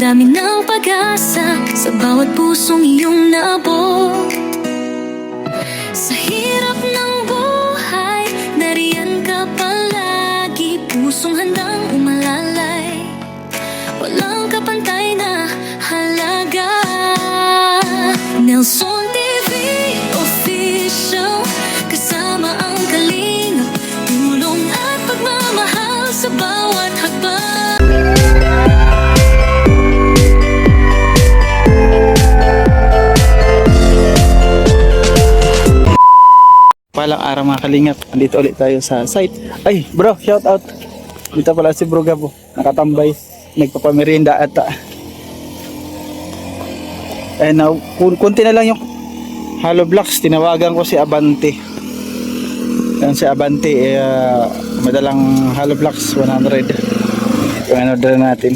dami ng pag-asa sa bawat pusong iyong naabot. Sa hirap ng buhay, nariyan ka palagi, pusong handang umalalay, walang kapantay na halaga. Nelson TV Official, kasama ang kalingap, tulong at pagmamahal sa bawat hakbang. Palang araw mga kalingap, andito ulit tayo sa site. Ay bro, shout out. Dito pala si Bro Gabo, nakatambay, nagpapamerinda ata. Eh now, kunti na lang yung hollow blocks. Tinawagan ko si Abante. Yan si Abante, madalang hollow blocks 100. Yung in-order natin.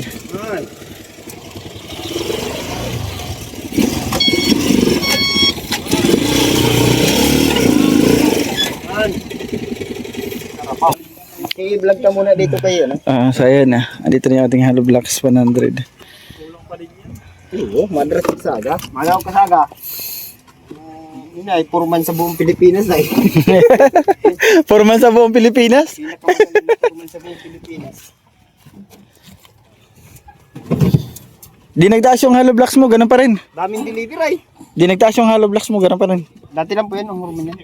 I-vlog ka muna dito kayo, no? So ayan na, andito na yung ating hollow blocks 100. Oo, madras sa saga. Malaw ka saga. Yun ay, purman sa buong Pilipinas ay. Forman sa buong Pilipinas? Purman sa buong Pilipinas. Di nagtaas yung hollow blocks mo, ganun pa rin. Daming deliver ay. Di nagtaas yung hollow blocks mo, ganun pa rin. Dati lang po yan, ang hurman yan.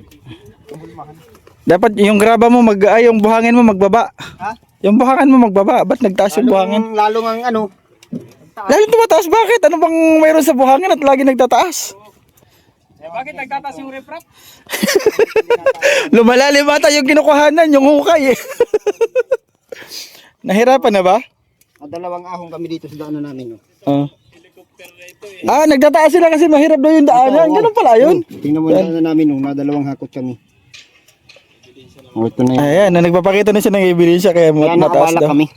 Dapat yung graba mo yung buhangin mo magbaba. Ha? Yung buhangin mo magbaba, ba't nagtaas yung buhangin? Lalo ang ano. Lalo tumataas, bakit? Ano bang mayroon sa buhangin at lagi nagtataas? Bakit nagtataas yung refrap? Lumalalim ata yung kinukuhanan, yung hukay eh. Nahirapan na ba? Dalawang ahong kami dito sa daanan namin. No? Nagtataas sila kasi mahirap daw yung daanan. Ganun pala yun. Tingnan mo na namin, no? Dalawang hakot kami. Oh, ito na yun. Ayan, nagpapakita na siya ng ebidensya kaya Kaya mataas nakawala daw. kami.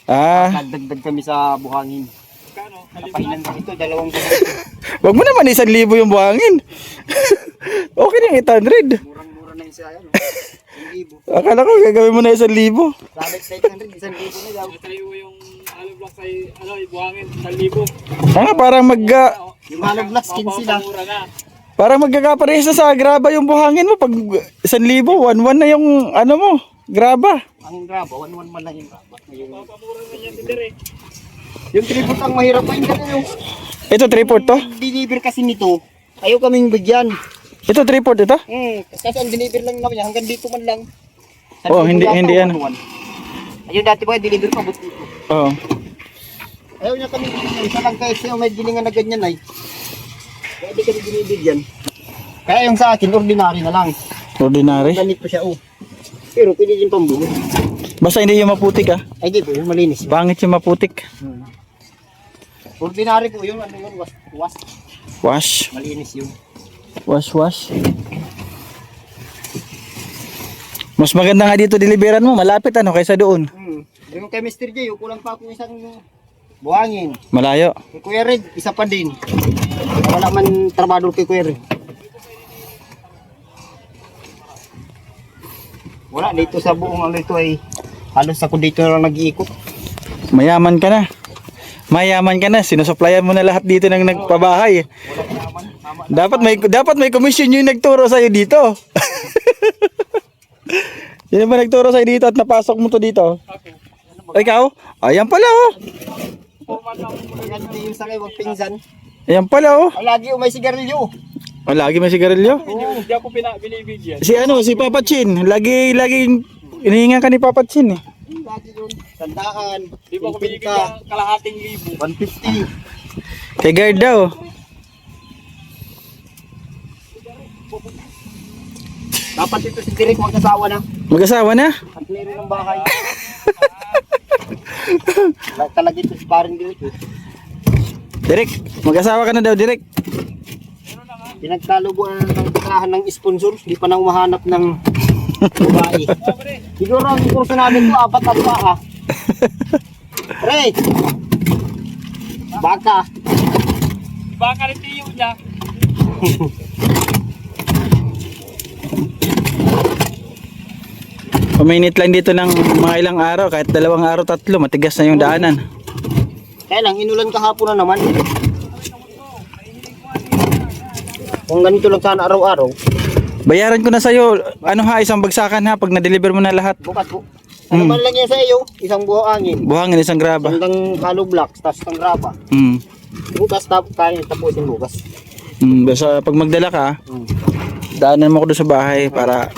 Nagdagdag kami sa buhangin. Kapahinan dito, 2,000. Wag mo naman 1,000 yung buhangin. Okay na yung 800. Murang-mura na yung siya, no? 1,000. Akala ko gagawin mo na 1,000. Salit sa 800, 1,000 na daw. Sa'yo yung hollow blocks ay buhangin 1,000. Parang Yung hollow blocks, 15 lang. Mura na. parang magkakaparehas na sa graba yung buhangin mo pag 1,000, 1,100 na yung ano mo, graba. Ang graba, 1,100 man lang yung graba. Papamura na yan si Derek. Yung tripod ang mahirap pa yung ganun. Ito 3/4 to? Deliver kasi nito, ayaw kaming bigyan. Ito 3/4 ito? Kasi ang deliver lang naman niya, hanggang dito man lang. Oh, hindi yan. Ayun dati ba, deliver pa but dito. Oo. Ayaw niya kami bigyan, isa lang kasi may gilingan na ganyan ay. Kaya di kami binibigyan. Kaya yung sa akin, ordinary na lang. Ordinary. Ganito siya, oh. Pero pwede din pambuno. Basta hindi yung maputik ah. Ay di po, yung malinis. Pangit yung maputik. Ordinary po yung ano yun, wash. Wash. Malinis yun. Wash. Mas maganda nga dito deliveran mo, malapit ano kaysa doon. Yung kay Mr. J, kulang pa ako isang buhangin. Malayo. Kay Kuya Red, isa pa din. Wala man trabaho kay Kuya Red. Wala, dito sa buong ano ito ay halos ako dito lang nag-iikot. Mayaman ka na. Sinusuplayan mo na lahat dito ng nagpabahay. Dapat may commission yung nagturo sa iyo dito. Sino ba nagturo sa iyo dito at napasok mo to dito? Ikaw? Ayan pala oh. Ganito yung sakay, wag pinsan. Ayan pala oh. Ay, lagi may sigarilyo. Lagi may sigarilyo. Hindi ako binibigyan. Si Papa Chin, lagi inihingan ka ni Papa Chin eh. Lagi yun. Tandaan. Di ba ako binibigyan kalahating libo? 150. Kay guard daw. Dapat ito si Derek mag-asawa na. Mag-asawa na? At meron ng bahay. Talaga ito si Paring Derek. Direk, mag-asawa ka na daw, Direk. Pinagkalubuan ng tirahan ng sponsor. Hindi pa nang mahanap ng babae. Siguro ang kurso namin ito, 4 at baka. Pre! Baka. Baka rin tiyo niya. Uminit lang dito ng mga ilang araw, kahit 2 araw, 3, matigas na yung daanan. Kaya lang, inulan kahapon na naman. Kung ganito lang sana araw-araw, Bayaran ko na sa'yo. Ano ha, isang bagsakan ha, pag na-deliver mo na lahat. bukas po. Ano man lang yan sa iyo, isang buhangin. Buhangin, isang graba. Hanggang hollow blocks, tapos ng graba. Mm. Bukas, kaya tapusin bukas. Basta pag magdala ka, daanan mo ko doon sa bahay para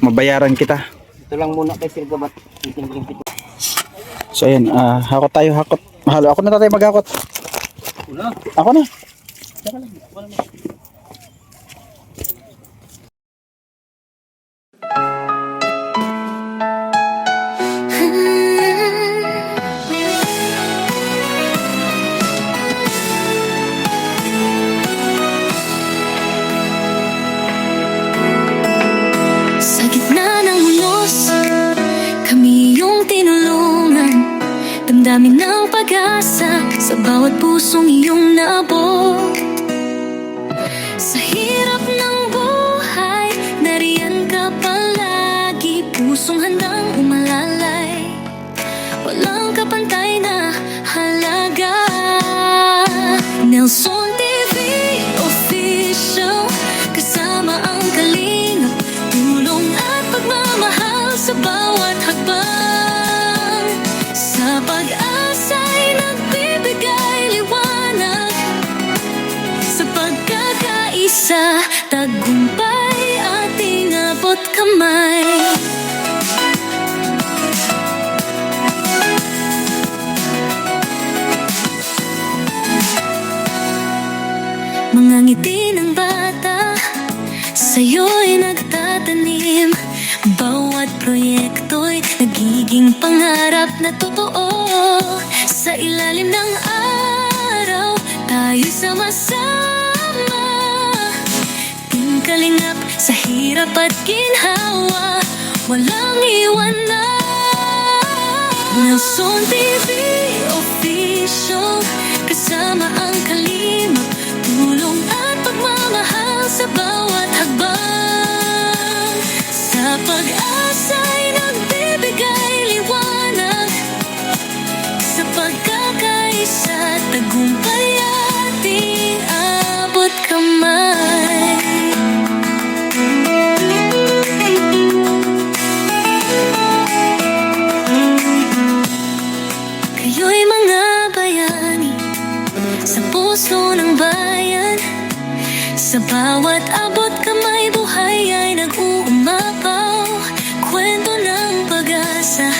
mabayaran kita. Ito lang muna kay Sir Gabat. So ayan, hakot tayo, hakot. Mahalo, ako na tayo maghakot. Ako na. Sa gitna ng unos, kami yung tinulungan. Damdamin ng pag-asa sa bawat pusong iyong naabot. Sa hirap ng buhay, nariyan ka palagi. Pusong handang umalalay, walang kapantay na halaga. Nelson TV Official, kasama ang kalingap, tulong at pagmamahal sa bawat hakbang. Sa pag-asa'y nagbibigay liwanag, sa pagkakaisa, tagumpay ating abot kamay. Mga ngiti ng bata, sa'yo'y nagtatanim. Bawat proyekto'y nagiging pangarap na totoo. Sa ilalim ng araw, tayo'y sama-sama. Ting kalingap sa hirap at ginhawa, walang iwanan. Nelson TV Official, kasama ang kalingap, tulong at pagmamahal sa bawat hakbang. Sa pag-asa'y nagbibigay liwanag, sa pagkakaisa, tagumpay ating abot kamay. Kayo'y mga bayani sa puso ng bayan. Sa bawat abot kamay, buhay ay nag-uumapaw. Kwento ng pag-asa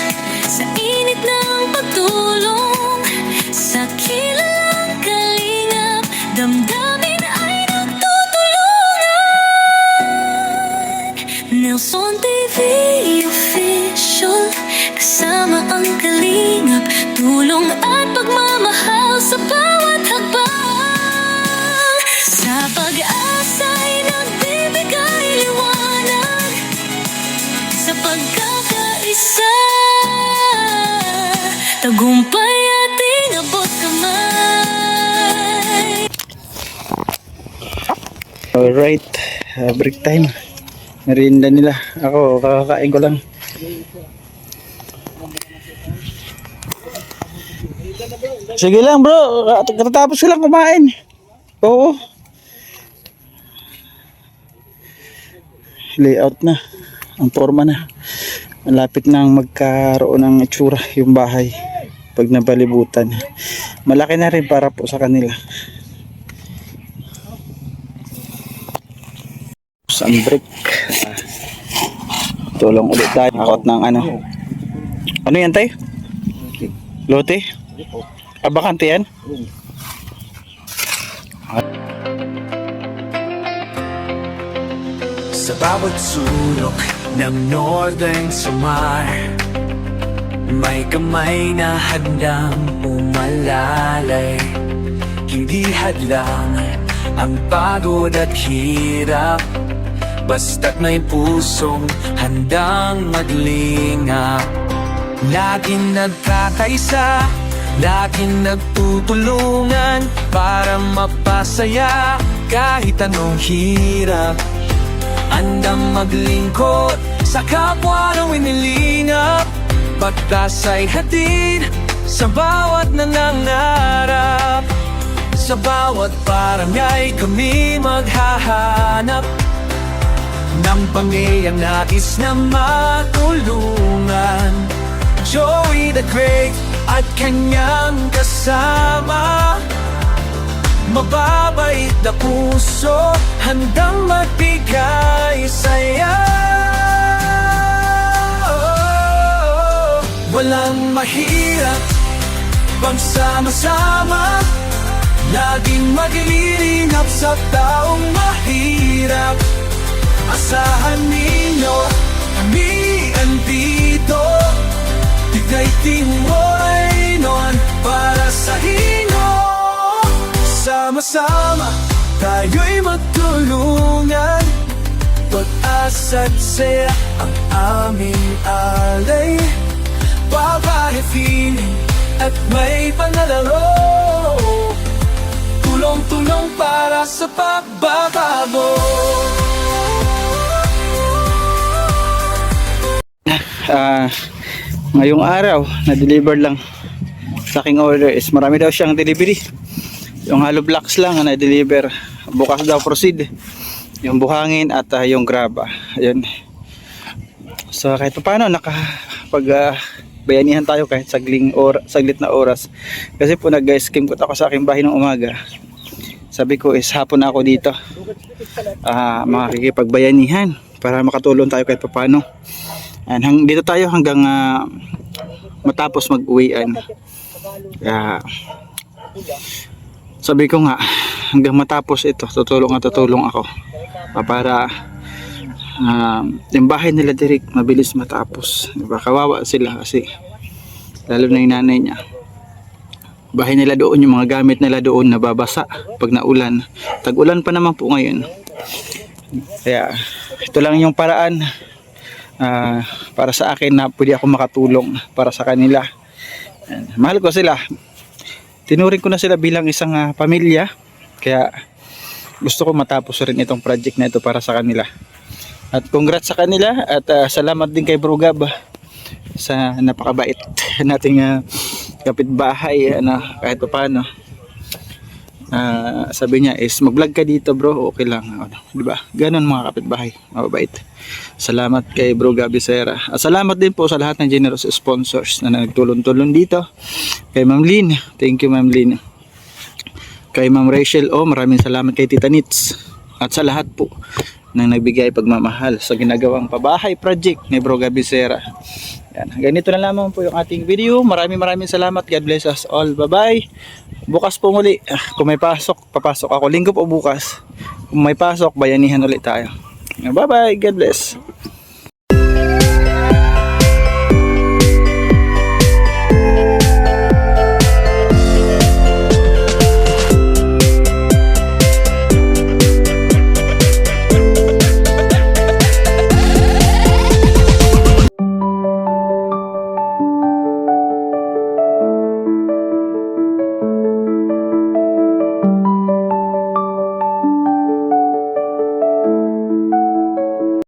sa init ng pagtulong. Sa kilalang kalingap, damdamin ay nagtutulungan. Nelson TV Official, kasama ang kalingap, tulong at pagmamahal sa bawat hakbang. Sa pag-asa'y nagbibigay liwanag, sa pagkakaisa, tagumpay ating abot kamay. Alright, break time. Merienda nila. Ako, kakakain ko lang. Sige lang bro, katatapos ko lang kumain. Oo. Layout na. Ang forma na. Malapit nang magkaroon ng itsura yung bahay pag nabalibutan. Malaki na rin para po sa kanila. Sunbreak. Tulong ulit tayo. Akot ng ano. Ano yan tayo? Lote? Abakante yan? Sa bawat sulok ng Northern Samar, may kamay na handang umalalay. Hindi hadlang ang pagod at hirap, basta't may pusong handang maglingap. Laging nagkakaisa, laging nagtutulungan para mapasaya kahit anong hirap. Andang maglingkod sa kapwa ng inilingap, pagtas ay hatid sa bawat nangangarap. Sa bawat barangay kami maghahanap ng pamilyang nais na matulungan. Joey the Great at kanyang kasama, mababait na puso, handang magbigay saya. Walang mahirap pag sama-sama, laging maglilingap sa taong mahirap. Asahan ninyo, kami andito, Tigay Timoy noon para sa inyo. Sama-sama, tayo'y magtulungan, pag-asa't saya ang aming alay. Babae feeling at may panalaro, tulong-tulong para sa pagbabago. Ngayong araw na-deliver lang sa aking order is marami daw siyang delivery. Yung hollow blocks lang na na-deliver, bukas daw proceed yung buhangin at yung graba. Ayun. So kahit paano nakapag bayanihan tayo kahit saglit na oras, kasi po nag-scheme ko ako sa aking bahay ng umaga. Sabi ko is hapon na ako dito, makikipagbayanihan para makatulong tayo kahit paano. And dito tayo hanggang matapos mag-uwian. Sabi ko nga hanggang matapos ito tutulong ako para yung bahay nila direct mabilis matapos, diba? Kawawa sila kasi lalo na yung nanay niya, bahay nila doon, yung mga gamit nila doon nababasa pag naulan, tag-ulan pa naman po ngayon. Kaya ito lang yung paraan para sa akin na pwede ako makatulong para sa kanila. Mahal ko sila, tinuring ko na sila bilang isang pamilya, kaya gusto ko matapos rin itong project na ito para sa kanila. At congrats sa kanila at salamat din kay Bro Gab sa napakabait nating kapitbahay, kahit paano. Sabi niya is mag-vlog ka dito bro, okay lang, di ba? Ganun mga kapitbahay, mababait. Salamat kay Bro Gab Sera. At salamat din po sa lahat ng generous sponsors na nagtulong-tulong dito. Kay Ma'am Lynn, thank you Ma'am Lynn. Kay Ma'am Rachel, maraming salamat kay Tita Nits. At sa lahat po na nagbigay pagmamahal sa ginagawang pabahay project ni Bro Gab Sera. Yan, ganito na lamang po yung ating video. Maraming salamat. God bless us all. Bye bye. Bukas po muli, kung may pasok, papasok ako. Linggo po bukas. Kung may pasok, bayanihan ulit tayo. Bye bye. God bless.